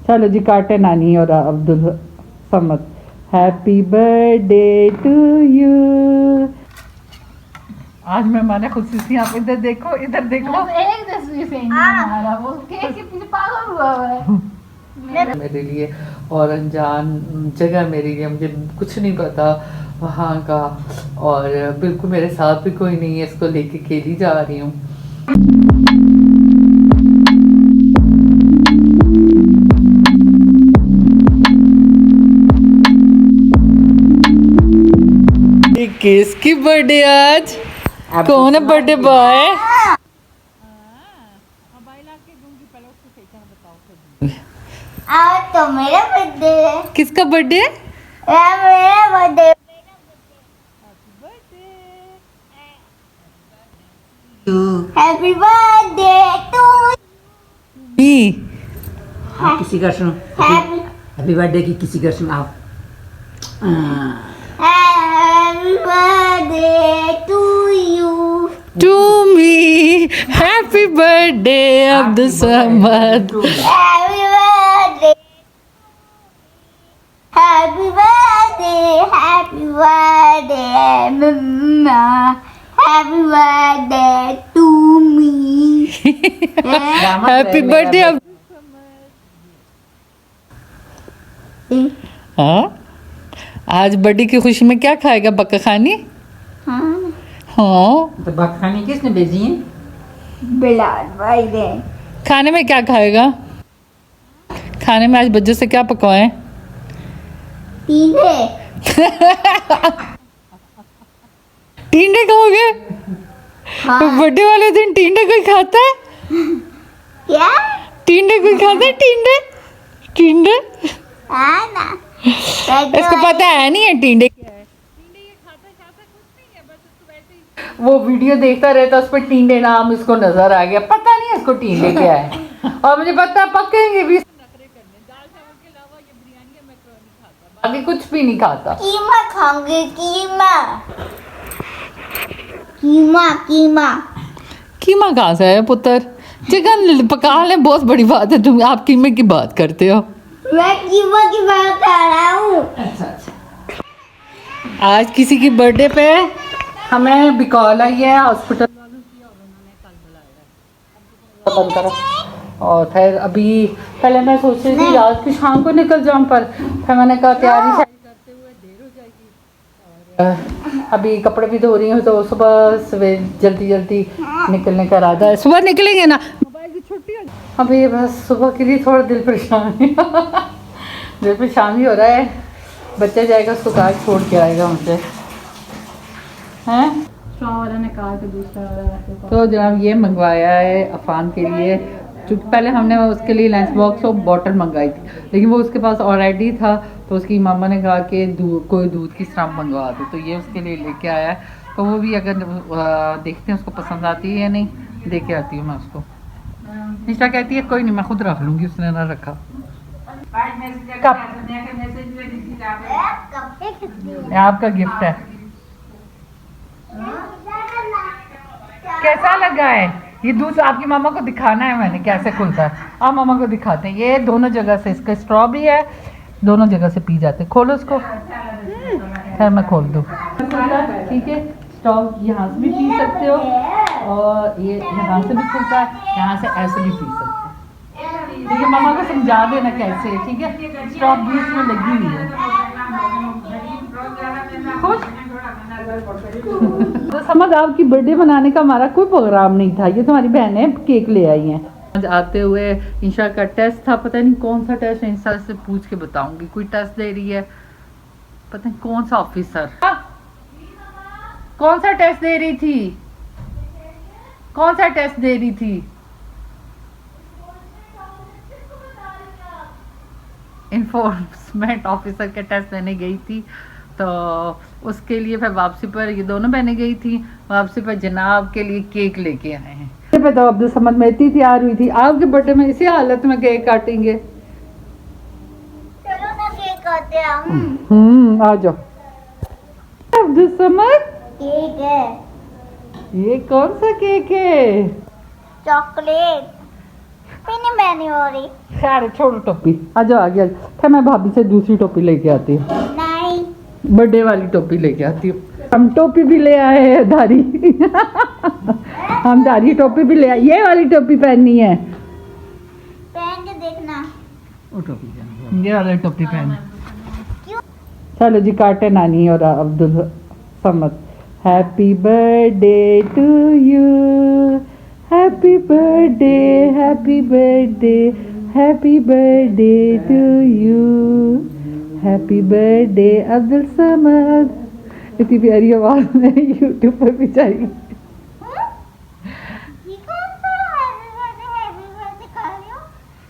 चलो जी काटे नानी और Abdul Samad. Happy birthday to you. आज मैं माने खुशी से आप इधर देखो, इधर देखो। एक तस्वीर से हमारा वो केक के पीछे पागल हुआ है मेरे लिए और अनजान जगह मेरे लिए, मुझे कुछ नहीं पता वहाँ का, और बिल्कुल मेरे साथ भी कोई नहीं है, इसको लेके अकेली जा रही हूँ। किसकी बर्थडे आज? कौन है बर्थडे बॉय? आज तो मेरा बर्थडे है। किसका बर्थडे? मेरा birthday. Happy birthday to me. किसी का सुनो, हैप्पी बर्थडे की किसी का सुनाओ। Happy birthday to you. To me. Happy birthday Abdul Samad. Happy birthday. Happy birthday. Happy birthday मम्मा। Happy birthday to me. Happy birthday. हाँ, आज बर्थडे की खुशी में क्या खाएगा बक्का खानी? हाँ, हाँ, तो बखानी किसने भेजी है? बिलाल भाई ने। खाने में क्या खाएगा? खाने में आज बच्चों से क्या पकाए? टीने। टींडे खाओगे? हाँ। बर्थडे वाले दिन टींडे कोई खाता है? क्या? टींडे कोई खाता है? टींडे टींडे हाँ ना। इसको पता है नहीं है टींडे क्या है। टींडे ये खाता कुछ नहीं है, बस इसको वैसे ही वो वीडियो देखता रहता, उस पर टींडे नाम इसको नजर आ गया, पता नहीं इसको टींडे क्या है। और मुझे पता है पकेंगे भी। दाल चावल के अलावा ये बिरयानी या मैकरोनी खाता, बाकी कुछ भी नहीं खाता। कीमा खाऊंगी। कीमा कीमा कीमा। कीमा कहाँ से है पुत्र? चिकन पका ले, बहुत बड़ी बात है। तुम आप कीमे की बात करते हो। मैं कीमा की बात कर रहा हूँ। आज किसी की बर्थडे पे हमें बिकॉल आई है हॉस्पिटल वालों की, और उन्होंने कल बुलाया है। बंद करो। और फिर अभी पहले मैं सोच रही थी रात की शाम को निकल जाऊं, पर फिर मैंने कहा तैयारी करते हुए देर हो जाएगी, और अभी कपड़े भी धो रही हूँ, तो सुबह सवेरे जल्दी जल्दी निकलने का इरादा है। सुबह निकलेंगे ना, मोबाइल की छुट्टी हो। अभी बस सुबह के लिए थोड़ा दिल परेशान ही हो रहा है। बच्चा जाएगा, उसको कार छोड़ के आएगा मुझे, हैं? वाला ने कहा कि दूसरा वाला तो जनाब ये मंगवाया है अफान के लिए, क्योंकि पहले हमने उसके लिए लंच बॉक्स और बॉटल मंगाई थी, लेकिन वो उसके पास ऑलरेडी था, तो उसकी मामा ने कहा कि कोई दूध की स्ट्रम मंगवा दो, तो ये उसके लिए लेके आया है। तो वो भी अगर देखते हैं उसको पसंद आती है या नहीं, दे के आती हूँ मैं उसको। निशा कहती है कोई नहीं, मैं खुद रख लूँगी, उसने ना रखा। कप आपका गिफ्ट है। कैसा लगा है ये दूध? आपकी मामा को दिखाना है मैंने कैसे खुलता है। आप मामा को दिखाते हैं। ये दोनों जगह से इसका स्ट्रॉ भी है, दोनों जगह से पी जाते। खोलो उसको। खैर मैं खोल दूँ, ठीक है। स्ट्रॉ यहाँ से भी पी सकते हो, और ये यहाँ से भी खुलता है, यहाँ से ऐसे भी पी सकते हो। ठीक है, मामा को समझा देना कैसे, ठीक है। स्ट्रॉ भी इसमें लगी हुई है। खुश? तो समझ, आपकी बर्थडे मनाने का हमारा कोई प्रोग्राम नहीं था, ये तुम्हारी बहनें केक ले आई हैं। आज आते हुए इंशा का टेस्ट था, पता नहीं कौन सा टेस्ट है, इंशा से पूछ के बताऊंगी। कोई टेस्ट दे रही है, पता नहीं कौन सा ऑफिसर, कौन सा टेस्ट दे रही थी, कौन सा टेस्ट दे रही थी? इन्फोर्समेंट ऑफिसर के टेस्ट देने गई थी, तो उसके लिए फिर वापसी पर ये दोनों बहनें गई थी, वापसी पर जनाब के लिए केक लेके आए हैं। बताओ अब्दुल समद में इतनी तैयार हुई थी, आपके बर्थडे में इसी हालत में केक काटेंगे। चलो ना केक काटते हैं। आ जाओ। अब्दुल समद केक है। ये कौन सा केक है? चॉकलेट। टोपी नहीं पहनी हो रही खैर छोड़ो टोपी, आ जाओ आगे। फिर मैं भाभी से दूसरी टोपी लेके आती हूँ, नहीं बर्थडे वाली टोपी लेके आती हूँ। हम टोपी भी ले आए हैं धारी हम धारी टोपी भी ले आए, ये वाली टोपी पहननी है, पहन के देखना वो टोपी पहन। ये वाली टोपी पहन। चलो जी काटे नानी और Abdul Samad. Happy birthday to you, happy birthday, happy birthday, happy birthday to you, happy birthday Abdul Samad. इतनी प्यारी आवाज में यूट्यूब पर भी चाहिए। ये कौन सा हैप्पी बर्थडे कर रही हो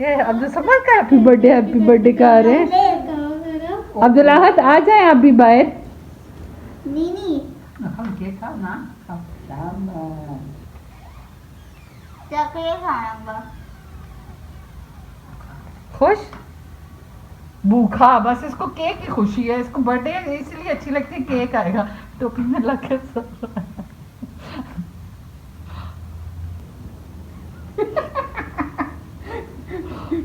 ये अब्दुल समद का हैप्पी बर्थडे का रहे हैं। अब्दुल अहद आ जाए आप भी बाहर। नीनी हम केक खाओ ना, खाओ शाबाश। चॉकलेट खाऊंगा खुश भूखा, बस इसको केक की खुशी है, इसको बर्थडे इसलिए अच्छी लगती है, केक आएगा टोपी में लग के सब।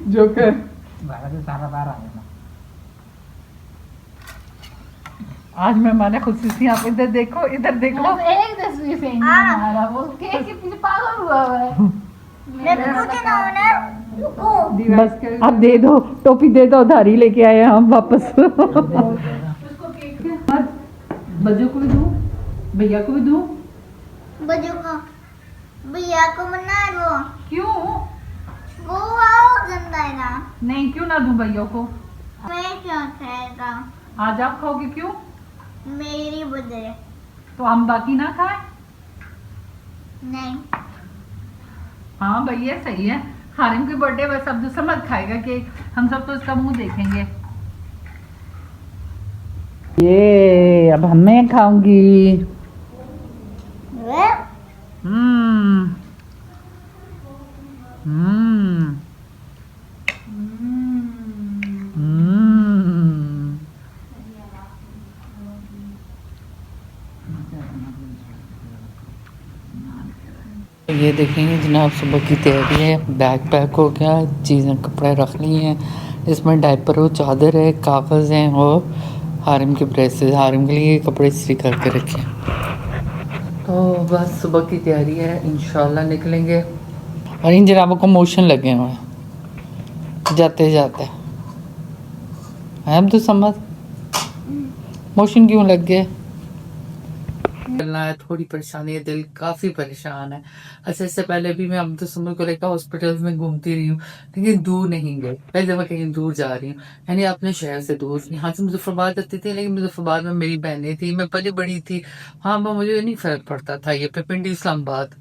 जोकर बारह से सारा बार आ गया। आज मैं माने खुशी थी। आप इधर देखो, इधर देखो। अब एक तस्वीर से ही नहीं आ रहा, वो केक के पीछे पागल हुआ है। मैं पूछे ना हो ना रुको बस अब दे दो, टोपी दे दो, धारी लेके आए हम वापस। बजू को भी दूं, भैया को भी दूं। बजू को भैया को बना दो क्यों वो आओ गंदा है ना नहीं, क्यों ना दूं भैया को? मैं क्यों खाएगा आज आप खाओगे क्यों? मेरी वजह तो हम बाकी ना खाएं? नहीं हाँ भैया सही है। हारिम की बर्थडे बस अब्दुल समद खाएगा केक, हम सब तो इसका मुंह देखेंगे। ये अब मैं खाऊंगी। वे हम्म हम्म हम्म। ये देखेंगे जनाब, सुबह की तैयारी है। बैग पैक हो गया, चीज़ें कपड़े रख लिए हैं। इसमें डायपर हो, चादर है, कागज़ हैं और हारिम के ब्रेसेस, हारिम के लिए कपड़े इस्त्री करके रखे हैं। तो बस सुबह की तैयारी है, इंशाल्लाह निकलेंगे। और इन जनाबों को मोशन लगे हुए हैं जाते जाते हैं। अब्दुल समद मोशन क्यों लग गए? चलना है, थोड़ी परेशानी है, दिल काफ़ी परेशान है। अच्छा इससे पहले भी मैं अब्दुल समद को लेकर हॉस्पिटल्स में घूमती रही हूँ, लेकिन दूर नहीं गई। पहले दफ़ा कहीं दूर जा रही हूँ, यानी अपने शहर से दूर। यहाँ से मुजफ्फराबाद जाती थी, लेकिन मुजफ्फराबाद में मेरी बहनें थी, मैं पली बड़ी थी। हाँ वो मुझे नहीं फ़र्क पड़ता था। ये पिंडी इस्लामाबाद,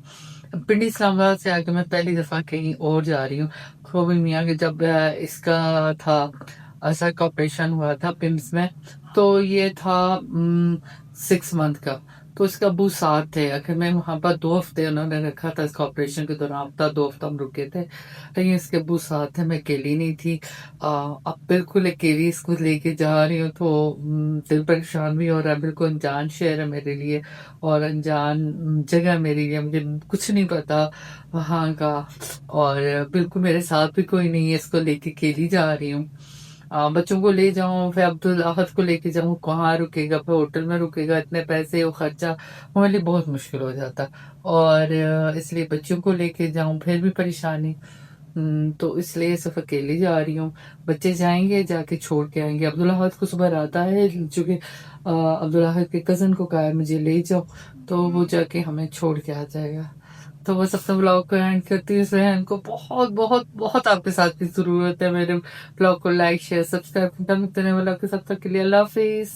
पिंडी इस्लामाबाद से आके मैं पहली दफ़ा कहीं और जा रही हूँ। खोबी मियाँ के जब इसका था असर का ऑपरेशन हुआ था पिम्स में, तो ये था 6 मंथ का। तो इसका अबू साथ थे। आखिर में वहाँ पर 2 हफ्ते उन्होंने रखा था इसका ऑपरेशन के दौरान, हफ्ता 2 हफ्ता हम रुके थे, लेकिन इसके अबू साथ थे, मैं अकेली नहीं थी। अब बिल्कुल अकेली इसको लेके जा रही हूँ तो दिल परेशान भी हो रहा है। बिल्कुल अनजान शहर है मेरे लिए और अनजान जगह मेरे लिए, मुझे कुछ नहीं पता वहाँ का, और बिल्कुल मेरे साथ भी कोई नहीं है। इसको लेके अकेली जा रही हूँ। बच्चों को ले जाऊं, फिर अब्दुल अहद को लेके जाऊं, कहाँ रुकेगा, फिर होटल में रुकेगा, इतने पैसे वो खर्चा वो मेरे लिए बहुत मुश्किल हो जाता। और इसलिए बच्चों को लेके जाऊं फिर भी परेशानी। तो इसलिए सिर्फ अकेली जा रही हूँ। बच्चे जाएंगे, जाके छोड़ के आएंगे। अब्दुल अहद को सुबह आता है, चूँकि अब्दुल अहद के कज़न को कहा है मुझे ले जाओ, तो वो जाके हमें छोड़ के आ जाएगा। तो बस अपने ब्लॉग को एंड करती हूँ। सहन को बहुत बहुत बहुत आपके साथ की ज़रूरत है। मेरे ब्लॉग को लाइक शेयर सब्सक्राइब करने वाला आपके साथ के लिए अल्लाह हाफिज़।